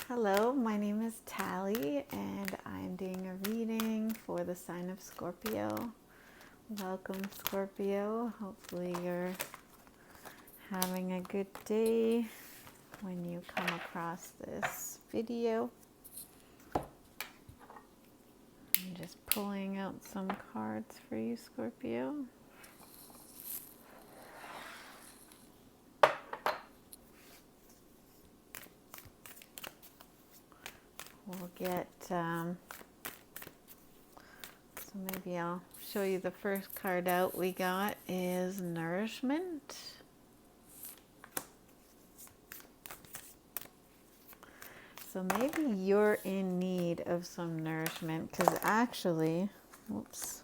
Hello, my name is Tally, and I'm doing a reading for the sign of Scorpio. Welcome, Scorpio. Hopefully, you're having a good day when you come across this video. I'm just pulling out some cards for you, Scorpio. We'll get, so maybe I'll show you the first card out we got is Nourishment. So maybe you're in need of some nourishment because actually, whoops,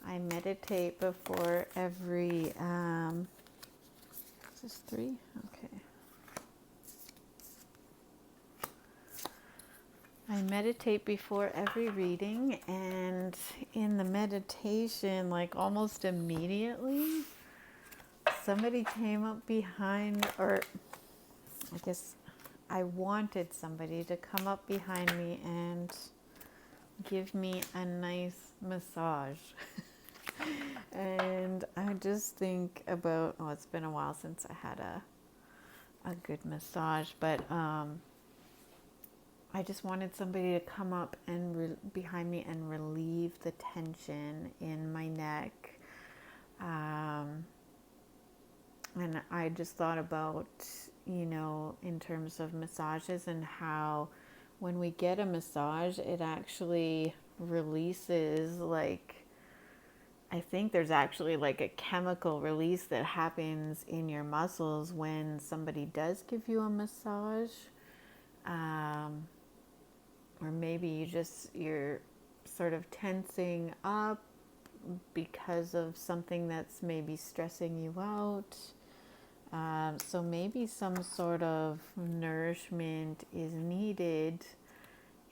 I meditate before every, is this 3? Okay. I meditate before every reading, and in the meditation, like almost immediately, somebody came up behind, or I guess I wanted somebody to come up behind me and give me a nice massage. And I just think about, oh, it's been a while since I had a good massage, but I just wanted somebody to come up and behind me and relieve the tension in my neck. And I just thought about, in terms of massages and how when we get a massage, it actually releases, I think there's actually like a chemical release that happens in your muscles when somebody does give you a massage. Or maybe you're sort of tensing up because of something that's maybe stressing you out. So maybe some sort of nourishment is needed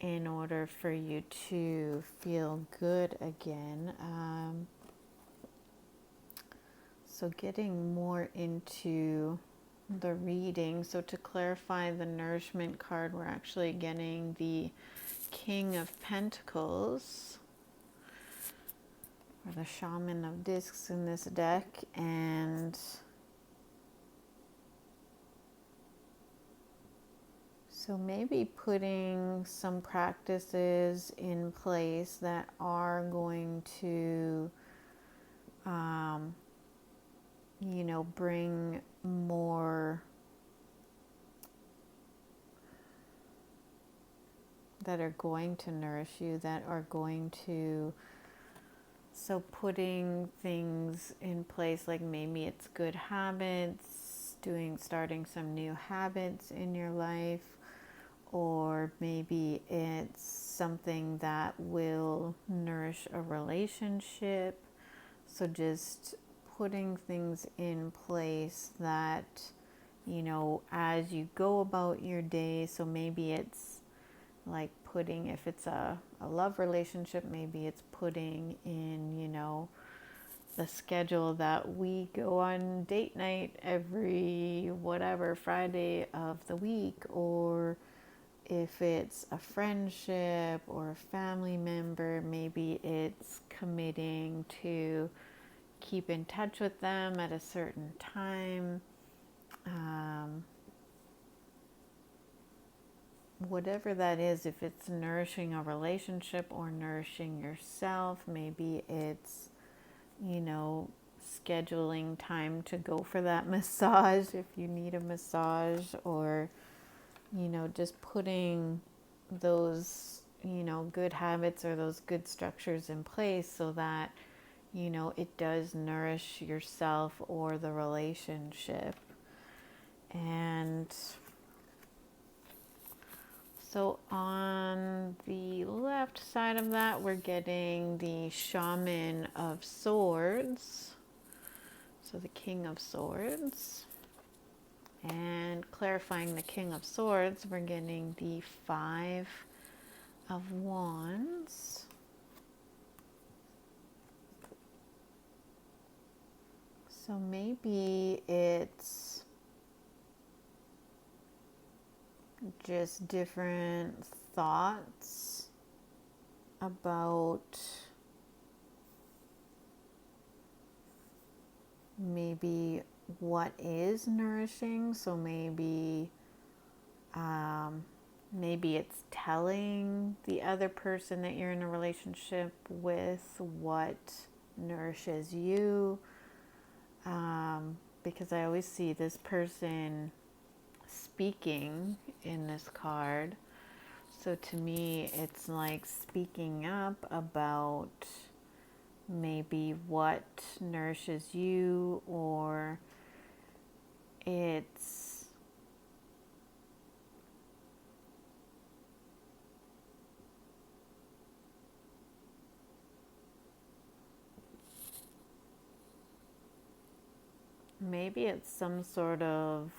in order for you to feel good again. So getting more into the reading. So to clarify the nourishment card, we're actually getting the King of Pentacles, or the Shaman of Discs in this deck, and so maybe putting some practices in place that are going to, bring more, that are going to nourish you, that are going to, so putting things in place, like maybe it's good habits, starting some new habits in your life, or maybe it's something that will nourish a relationship. So just putting things in place that, as you go about your day, so maybe it's like putting, if it's a love relationship, maybe it's putting in, the schedule that we go on date night every whatever Friday of the week, or if it's a friendship or a family member, maybe it's committing to keep in touch with them at a certain time. Whatever that is, if it's nourishing a relationship or nourishing yourself, maybe it's, scheduling time to go for that massage if you need a massage, or, just putting those, good habits or those good structures in place so that, it does nourish yourself or the relationship. And so on the left side of that, we're getting the Shaman of Swords. So the King of Swords. And clarifying the King of Swords, we're getting the 5 of Wands. So maybe it's just different thoughts about maybe what is nourishing. So maybe maybe it's telling the other person that you're in a relationship with what nourishes you, because I always see this person speaking in this card. So to me, it's like speaking up about maybe what nourishes you, or it's maybe it's some sort of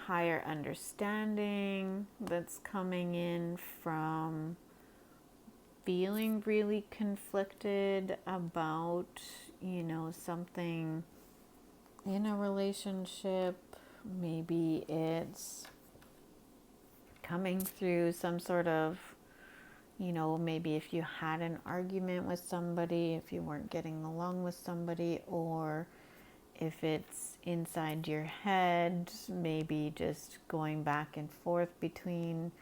higher understanding that's coming in from feeling really conflicted about, something in a relationship. Maybe it's coming through some sort of, maybe if you had an argument with somebody, if you weren't getting along with somebody, or if it's inside your head, maybe just going back and forth between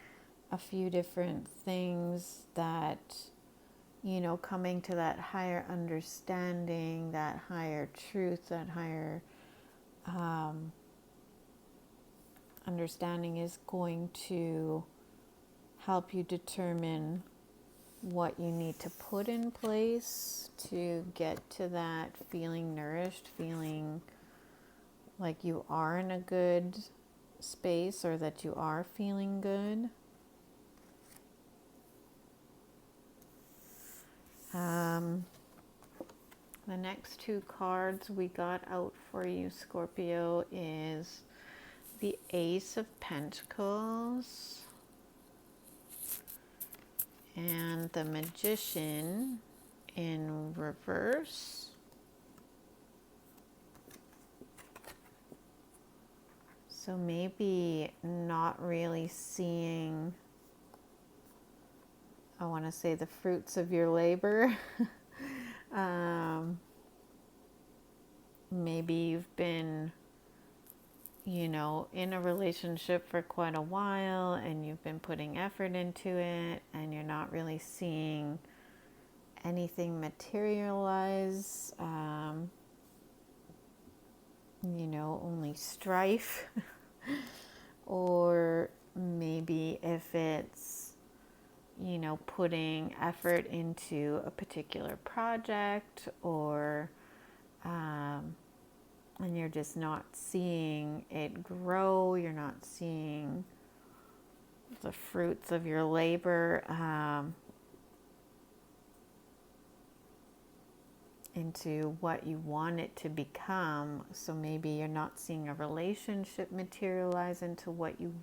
a few different things that, coming to that higher understanding, that higher truth, that higher understanding is going to help you determine what you need to put in place to get to that feeling nourished, feeling like you are in a good space, or that you are feeling good. The next two cards we got out for you, Scorpio, is the Ace of Pentacles and the Magician in reverse. So maybe not really seeing, I want to say, the fruits of your labor. Maybe you've been, in a relationship for quite a while, and you've been putting effort into it, and you're not really seeing anything materialize. Only strife. Or maybe if it's, putting effort into a particular project, or and you're just not seeing it grow, you're not seeing the fruits of your labor into what you want it to become. So maybe you're not seeing a relationship materialize into what you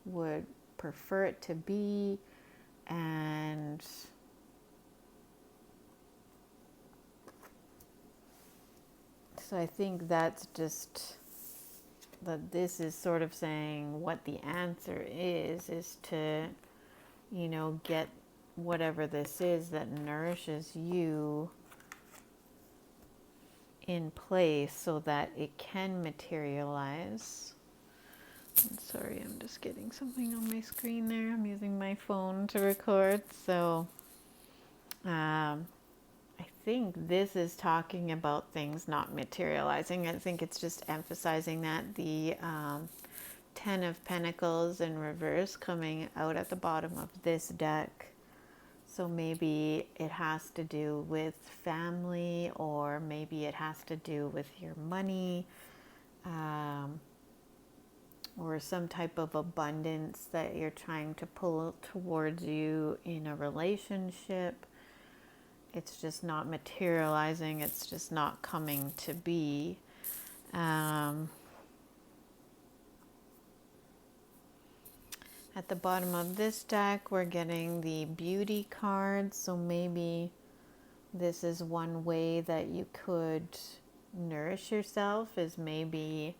would prefer it to be, and so I think that's just that this is sort of saying what the answer is to, get whatever this is that nourishes you in place so that it can materialize. I'm sorry, I'm just getting something on my screen there. I'm using my phone to record. So I think this is talking about things not materializing. I think it's just emphasizing that the Ten of Pentacles in reverse coming out at the bottom of this deck. So maybe it has to do with family, or maybe it has to do with your money, or some type of abundance that you're trying to pull towards you in a relationship. It's just not materializing. It's just not coming to be. At the bottom of this deck, we're getting the Beauty card. So maybe this is one way that you could nourish yourself, is maybe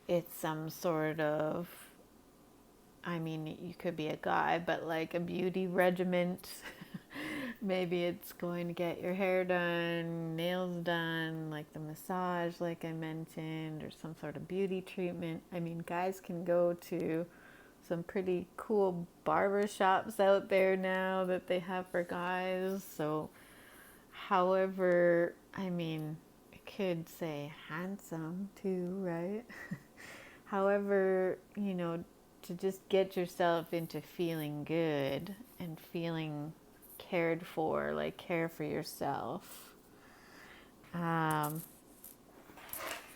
it's some sort of I mean, you could be a guy, but like a beauty regiment. Maybe it's going to get your hair done, nails done, like the massage, like I mentioned, or some sort of beauty treatment. I mean, guys can go to some pretty cool barber shops out there now that they have for guys. So, however, I mean, it could say handsome too, right? However, to just get yourself into feeling good and feeling cared for, like care for yourself. And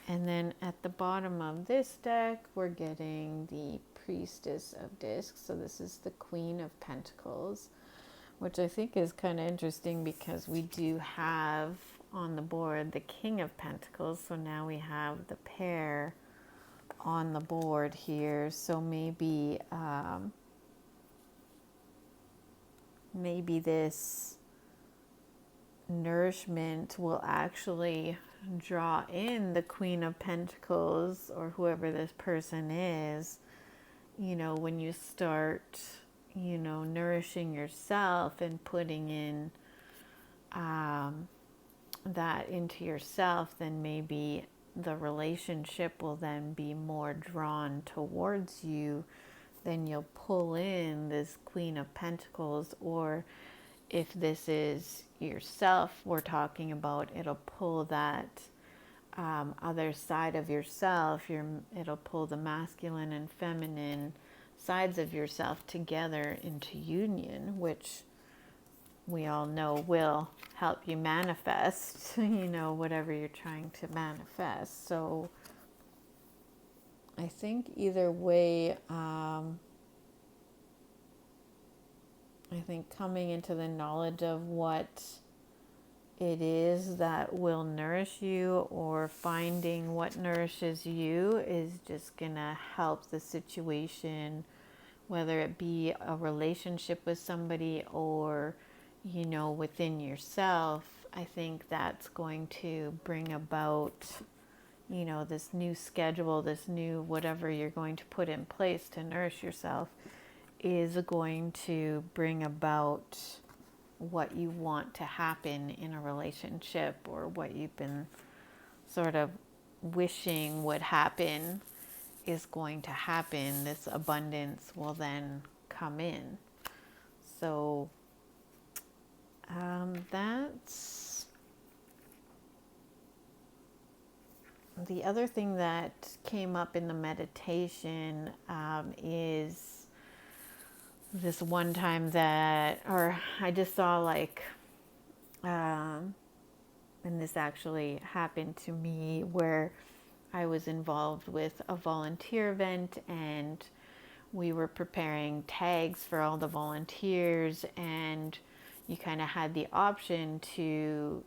then at the bottom of this deck, we're getting the Priestess of Discs. So this is the Queen of Pentacles, which I think is kind of interesting because we do have on the board the King of Pentacles. So now we have the pair on the board here. So maybe this nourishment will actually draw in the Queen of Pentacles or whoever this person is, when you start, nourishing yourself and putting in that into yourself, then maybe the relationship will then be more drawn towards you. Then you'll pull in this Queen of Pentacles, or if this is yourself we're talking about, it'll pull that other side of yourself. It'll pull the masculine and feminine sides of yourself together into union, which we all know will help you manifest, whatever you're trying to manifest. So I think either way, I think coming into the knowledge of what it is that will nourish you, or finding what nourishes you, is just gonna help the situation, whether it be a relationship with somebody or within yourself. I think that's going to bring about this new schedule, this new whatever you're going to put in place to nourish yourself, is going to bring about what you want to happen in a relationship, or what you've been sort of wishing would happen is going to happen. This abundance will then come in. So that's the other thing that came up in the meditation, is this one time I just saw and this actually happened to me, where I was involved with a volunteer event, and we were preparing tags for all the volunteers, and you kind of had the option to,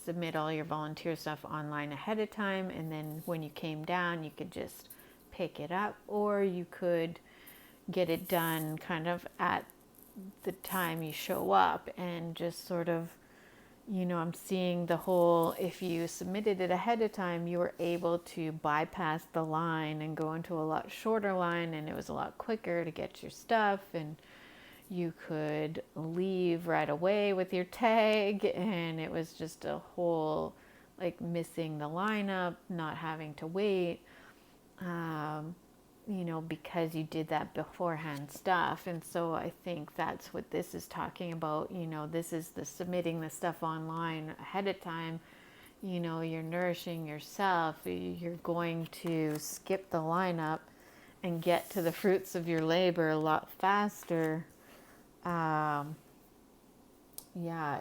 submit all your volunteer stuff online ahead of time, and then when you came down, you could just pick it up, or you could get it done kind of at the time you show up, and just sort of, I'm seeing the whole, if you submitted it ahead of time, you were able to bypass the line and go into a lot shorter line, and it was a lot quicker to get your stuff, and you could leave right away with your tag, and it was just a whole, missing the lineup, not having to wait, because you did that beforehand stuff. And so I think that's what this is talking about. This is the submitting the stuff online ahead of time. You're nourishing yourself. You're going to skip the lineup and get to the fruits of your labor a lot faster.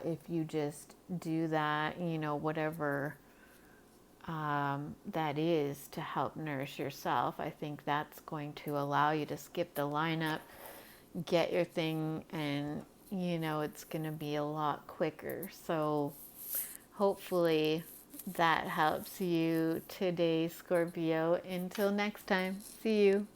If you just do that, whatever that is to help nourish yourself, I think that's going to allow you to skip the lineup, get your thing, and it's going to be a lot quicker. So hopefully that helps you today, Scorpio. Until next time, see you.